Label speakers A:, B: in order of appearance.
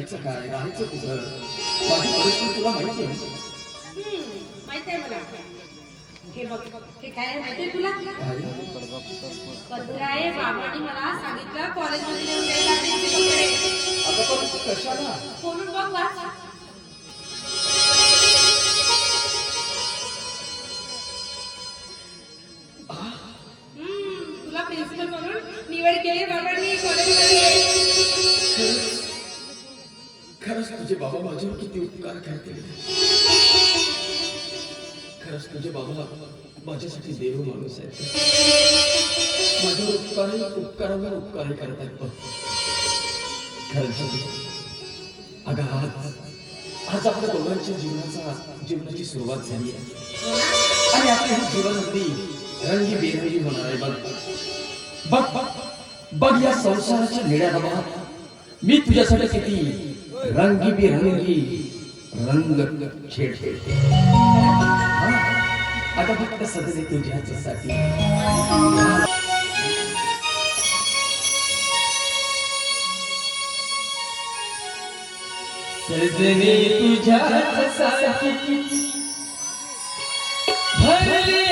A: खायचं काय राहायचं कुठं माझी परिस्थिती तुला माहिती आहे.
B: माहित आहे मला. हे बघ, हे काय आहे माहिती आहे तुला? पत्राये बाबांनी मला सांगितलं कॉलेजमध्ये नेऊन द्यायला लागले ते कपडे.
A: आता पण कशाला?
B: बोलून बघ वाच. तुला प्रिन्सिपल म्हणून निवड केली बाबांनी कॉलेजमध्ये.
A: खरंच तुझे बाबा माझ्यावर किती उपकार करतील. खरंच तुझे बाबा माझ्यासाठी देव माणूस आहेत. माझ्यावर उपकारावर उपकारही करत आहेत. खरंच अगं आज आपल्या दोघांच्या जीवनाची सुरुवात झाली आहे आणि आपल्या हे जीवन अगदी रंगी बेरंगी होणार आहे. बघ बघ बघ या संसाराच्या निळ्या मी तुझ्यासाठी किती रंगी बेरंगी रंग खेळते. आता फक्त सगळे तुझ्यासाठी. सजने तुझ्यासाठी भरले